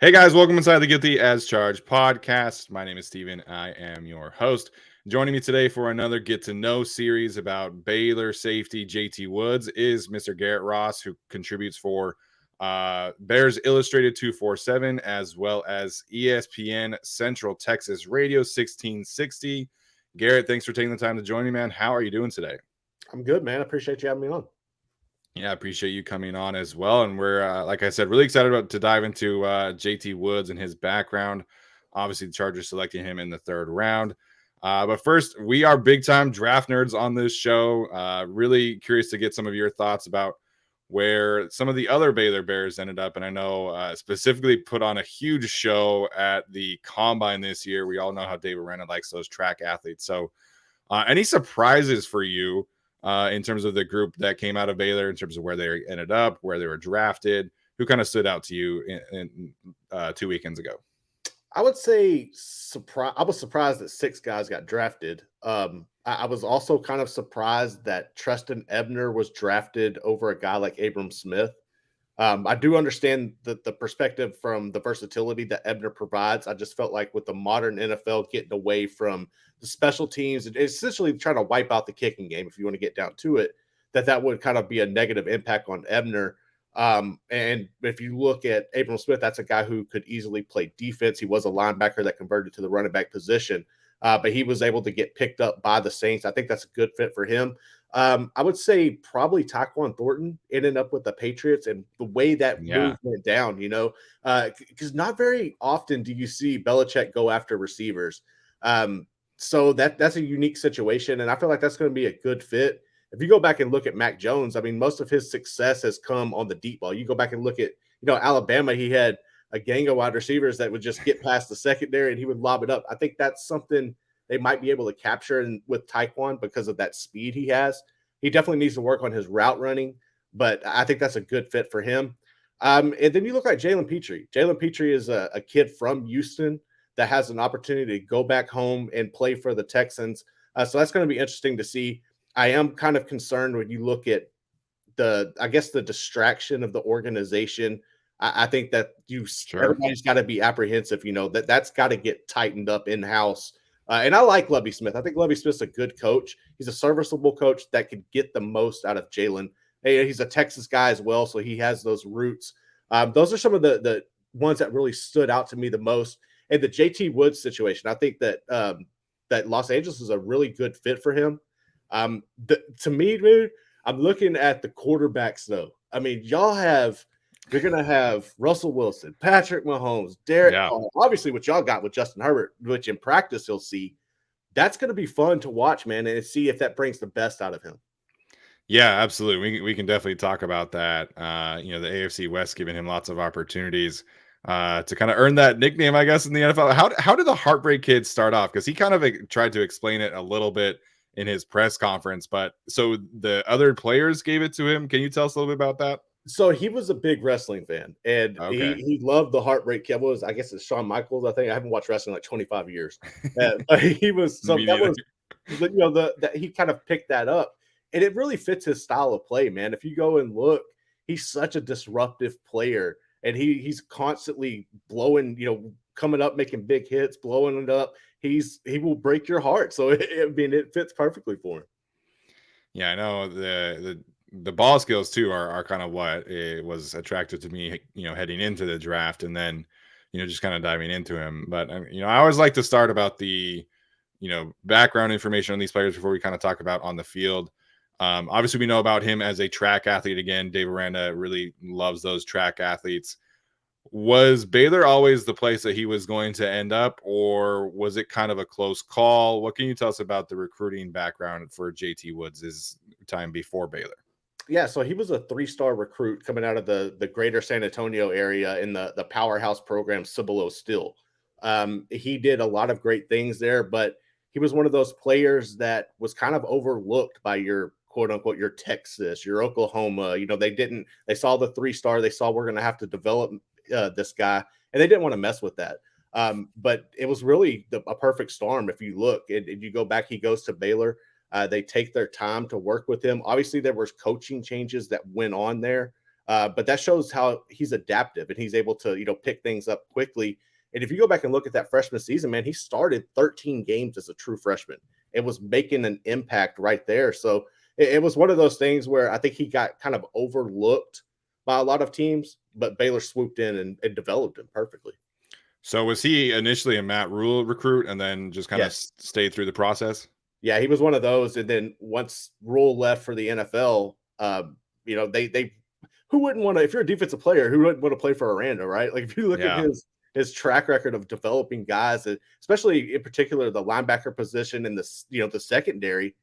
Hey guys, welcome inside the Guilty as Charged podcast. My name is Steven. I am your host. Joining me today for another get to know series about Baylor safety JT Woods is Mr. Garrett Ross, who contributes for Bears Illustrated 247 as well as ESPN Central Texas Radio 1660. Garrett, thanks for taking the time to join me, man. How are you doing today? I'm good, man. I appreciate you having me on. Yeah, I appreciate you coming on as well. And we're, like I said, really excited to dive into JT Woods and his background. Obviously, the Chargers selecting him in the third round. But first, we are big time draft nerds on this show. Really curious to get some of your thoughts about where some of the other Baylor Bears ended up. And I know specifically put on a huge show at the Combine this year. We all know how David Aranda likes those track athletes. So any surprises for you in terms of the group that came out of Baylor, in terms of where they ended up, where they were drafted? Who kind of stood out to you in 2 weekends ago? I would say I was surprised that 6 guys got drafted. I was also kind of surprised that Treston Ebner was drafted over a guy like Abram Smith. I do understand the perspective from the versatility that Ebner provides. I just felt like with the modern NFL getting away from the special teams and essentially trying to wipe out the kicking game, if you want to get down to it, that would kind of be a negative impact on Ebner. And if you look at Abram Smith, that's a guy who could easily play defense. He was a linebacker that converted to the running back position, but he was able to get picked up by the Saints. I think that's a good fit for him. I would say probably Tyquan Thornton ended up with the Patriots, and the way that move went down, because not very often do you see Belichick go after receivers. So that's a unique situation, and I feel like that's going to be a good fit. If you go back and look at Mac Jones, I mean, most of his success has come on the deep ball. You go back and look at, Alabama, he had a gang of wide receivers that would just get past the secondary and he would lob it up. I think that's something they might be able to capture with Tyquan because of that speed he has. He definitely needs to work on his route running, but I think that's a good fit for him. And then you look at Jalen Petrie. Jalen Petrie is a kid from Houston that has an opportunity to go back home and play for the Texans. So that's going to be interesting to see. I am kind of concerned when you look at the distraction of the organization. I think that everybody's got to be apprehensive, that's got to get tightened up in-house. And I like Lovie Smith. I think Lovie Smith's a good coach. He's a serviceable coach that could get the most out of Jalen. Hey, he's a Texas guy as well, so he has those roots. Those are some of the ones that really stood out to me the most. And the JT Woods situation, I think that that Los Angeles is a really good fit for him. To me, dude, I'm looking at the quarterbacks, though. I mean, you're going to have Russell Wilson, Patrick Mahomes, Derek Carr. Obviously, what y'all got with Justin Herbert, which in practice he'll see. That's going to be fun to watch, man, and see if that brings the best out of him. Yeah, absolutely. We can definitely talk about that. The AFC West giving him lots of opportunities to kind of earn that nickname, I guess, in the NFL. How did the Heartbreak Kid start off? Because he kind of tried to explain it a little bit in his press conference, but so the other players gave it to him. Can you tell us a little bit about that? So he was a big wrestling fan, and he loved the Heartbreak Kid. I guess it's Shawn Michaels. I think I haven't watched wrestling like 25 years. But he was he kind of picked that up, and it really fits his style of play, man. If you go and look, he's such a disruptive player, and he's constantly blowing, coming up, making big hits, blowing it up. He will break your heart. So it fits perfectly for him. Yeah, I know the ball skills too are kind of what it was attractive to me, heading into the draft, and then just kind of diving into him. But I always like to start about the background information on these players before we kind of talk about on the field. Obviously, we know about him as a track athlete. Again, Dave Aranda really loves those track athletes. Was Baylor always the place that he was going to end up, or was it kind of a close call? What can you tell us about the recruiting background for JT Woods' time before Baylor? Yeah, so he was a 3-star recruit coming out of the greater San Antonio area in the powerhouse program, Cibolo Still. He did a lot of great things there, but he was one of those players that was kind of overlooked by your quote unquote, your Texas, your Oklahoma. They saw the 3-star, they saw we're going to have to develop this guy, and they didn't want to mess with that. But it was really a perfect storm. If you look and you go back, he goes to Baylor. They take their time to work with him. Obviously, there was coaching changes that went on there. But that shows how he's adaptive and he's able to, pick things up quickly. And if you go back and look at that freshman season, man, he started 13 games as a true freshman. It was making an impact right there. So it was one of those things where I think he got kind of overlooked by a lot of teams, but Baylor swooped in and developed him perfectly. So was he initially a Matt Rule recruit and then just kind of Yes. stayed through the process? Yeah, he was one of those. And then once Rule left for the NFL, they who wouldn't want to, if you're a defensive player, who wouldn't want to play for Aranda, right? Like if you look at Yeah. his track record of developing guys, especially in particular the linebacker position and the secondary,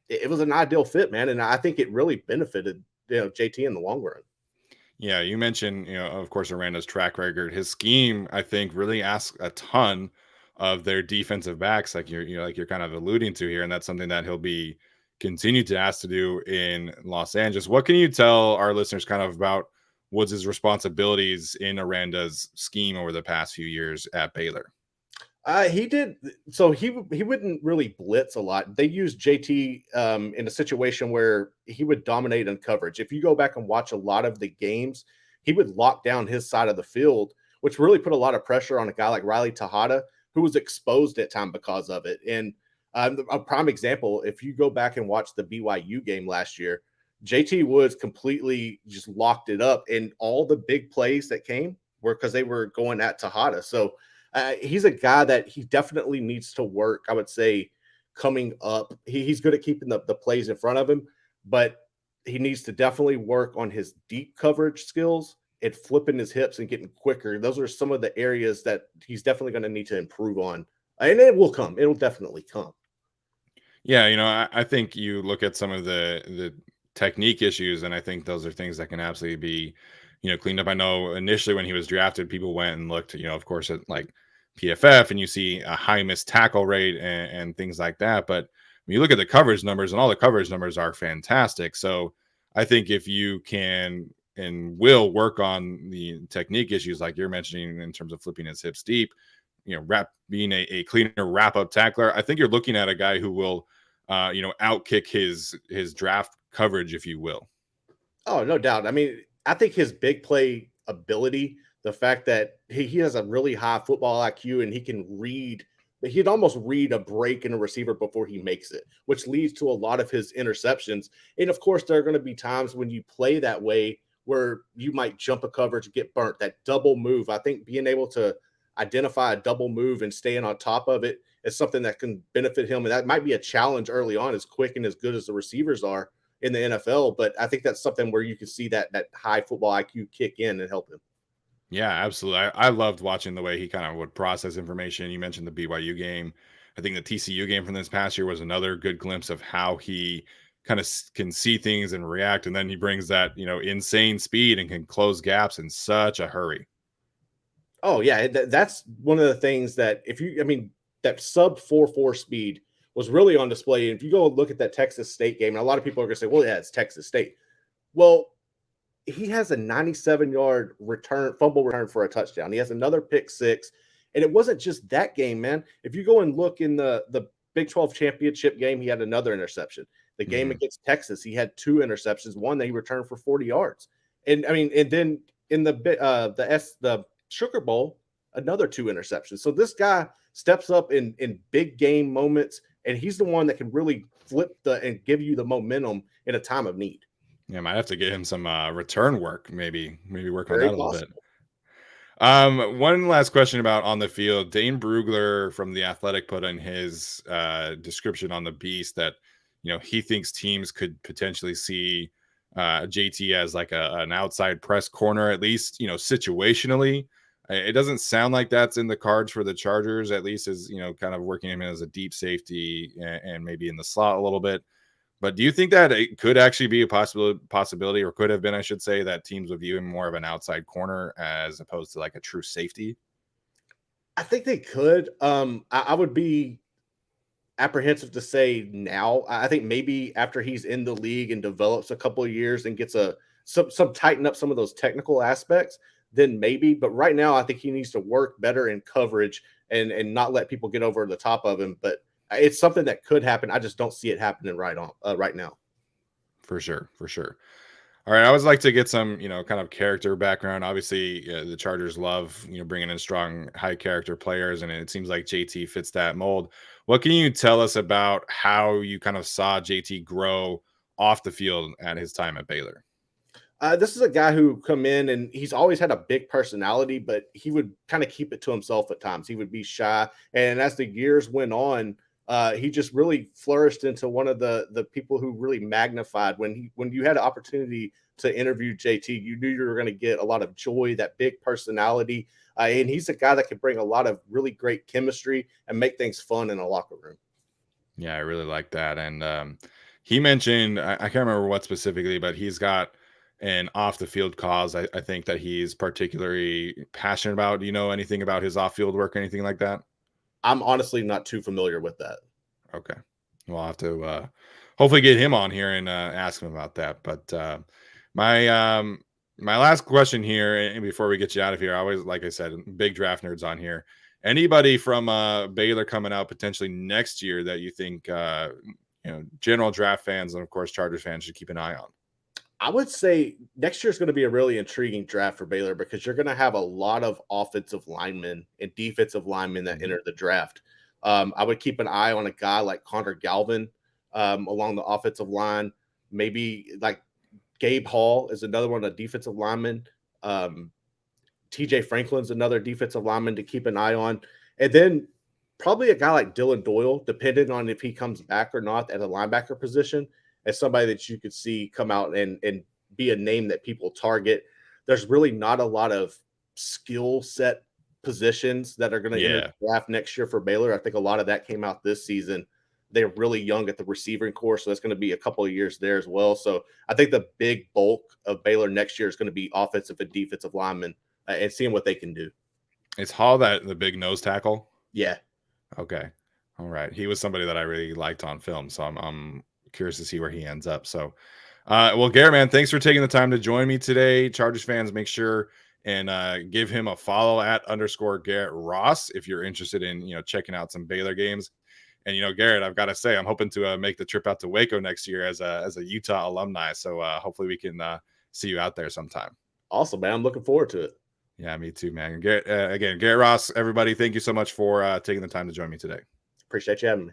it was an ideal fit, man. And I think it really benefited JT in the long run. Yeah, you mentioned, of course, Aranda's track record. His scheme, I think, really asks a ton of their defensive backs, like you're kind of alluding to here, and that's something that he'll be continued to ask to do in Los Angeles. What can you tell our listeners kind of about Woods' responsibilities in Aranda's scheme over the past few years at Baylor? He did so he wouldn't really blitz a lot. They used JT in a situation where he would dominate in coverage. If you go back and watch a lot of the games, he would lock down his side of the field, which really put a lot of pressure on a guy like Riley Tejada, who was exposed at time because of it. And a prime example, if you go back and watch the BYU game last year, JT Woods completely just locked it up, and all the big plays that came were because they were going at Tejada. So he's a guy that he definitely needs to work, I would say, coming up. He's good at keeping the plays in front of him, but he needs to definitely work on his deep coverage skills and flipping his hips and getting quicker. Those are some of the areas that he's definitely going to need to improve on. And it will come. It'll definitely come. Yeah, I think you look at some of the technique issues, and I think those are things that can absolutely be, cleaned up. I know initially when he was drafted, people went and looked, of course, at like PFF, and you see a high missed tackle rate and things like that. But when you look at the coverage numbers, and all the coverage numbers are fantastic. So I think if you can and will work on the technique issues like you're mentioning in terms of flipping his hips deep, being a cleaner wrap up tackler, I think you're looking at a guy who will outkick his draft coverage, if you will. Oh, no doubt. I mean, I think his big play ability, the fact that he has a really high football IQ and he can read, he'd almost read a break in a receiver before he makes it, which leads to a lot of his interceptions. And of course, there are going to be times when you play that way where you might jump a coverage and get burnt. That double move, I think being able to identify a double move and staying on top of it is something that can benefit him. And that might be a challenge early on, as quick and as good as the receivers are in the NFL. But I think that's something where you can see that high football IQ kick in and help him. Yeah, absolutely. I loved watching the way he kind of would process information. You mentioned the BYU game. I think the TCU game from this past year was another good glimpse of how he kind of can see things and react. And then he brings that, insane speed and can close gaps in such a hurry. Oh yeah, that's one of the things that that sub 4.4 speed was really on display. If you go and look at that Texas State game, and a lot of people are going to say, "Well, yeah, it's Texas State." Well, he has a 97-yard fumble return for a touchdown. He has another pick six, and it wasn't just that game, man. If you go and look in the Big 12 championship game, he had another interception. The game Mhm. against Texas, he had two interceptions. One that he returned for 40 yards, and then in the Sugar Bowl, another two interceptions. So this guy steps up in big game moments, and he's the one that can really flip and give you the momentum in a time of need. Yeah, might have to get him some return work, maybe work on Very that a little bit. possible. One last question about on the field. Dane Brugler from The Athletic put in his description on the Beast that he thinks teams could potentially see JT as like an outside press corner, at least situationally. It doesn't sound like that's in the cards for the Chargers, at least as kind of working him as a deep safety and maybe in the slot a little bit. But do you think that it could actually be a possibility, or could have been, I should say, that teams would view him more of an outside corner as opposed to like a true safety? I think they could. I would be apprehensive to say now. I think maybe after he's in the league and develops a couple of years and gets some tighten up some of those technical aspects, then maybe. But right now, I think he needs to work better in coverage and not let people get over the top of him. But it's something that could happen. I just don't see it happening right now. For sure, for sure. All right, I always like to get some, kind of character background. Obviously, the Chargers love, bringing in strong, high character players, and it seems like JT fits that mold. What can you tell us about how you kind of saw JT grow off the field at his time at Baylor? This is a guy who come in and he's always had a big personality, but he would kind of keep it to himself at times. He would be shy, and as the years went on, he just really flourished into one of the people who really magnified when you had an opportunity to interview JT, you knew you were going to get a lot of joy, that big personality, and he's a guy that could bring a lot of really great chemistry and make things fun in a locker room. Yeah, I really like that. And he mentioned, I can't remember what specifically, but he's got an off the field cause. I think that he's particularly passionate about. Do you know anything about his off field work or anything like that? I'm honestly not too familiar with that. Okay. We'll have to hopefully get him on here and ask him about that. But my my last question here, and before we get you out of here, I always, like I said, big draft nerds on here. Anybody from Baylor coming out potentially next year that you think general draft fans and of course Chargers fans should keep an eye on? I would say next year is going to be a really intriguing draft for Baylor because you're going to have a lot of offensive linemen and defensive linemen that Mhm. enter the draft. I would keep an eye on a guy like Connor Galvin along the offensive line. Maybe like Gabe Hall is another one, a defensive lineman. Um, TJ Franklin's another defensive lineman to keep an eye on. And then probably a guy like Dylan Doyle, depending on if he comes back or not at a linebacker position, as somebody that you could see come out and be a name that people target. There's really not a lot of skill set positions that are going to enter Yeah. the draft next year for Baylor. I think a lot of that came out this season. They're really young at the receiving core, so that's going to be a couple of years there as well. So I think the big bulk of Baylor next year is going to be offensive and defensive linemen and seeing what they can do. Is Hall that the big nose tackle? Yeah, Okay. All right. He was somebody that I really liked on film, so I'm curious to see where he ends up. So, well, Garrett, man, thanks for taking the time to join me today. Chargers fans, make sure and give him a follow at _ Garrett Ross if you're interested in checking out some Baylor games. And Garrett, I've got to say, I'm hoping to make the trip out to Waco next year as a Utah alumni. So hopefully we can see you out there sometime. awesome, man. I'm looking forward to it. Yeah, me too, man. Garrett, again, Garrett Ross, everybody, thank you so much for taking the time to join me today. Appreciate you having me.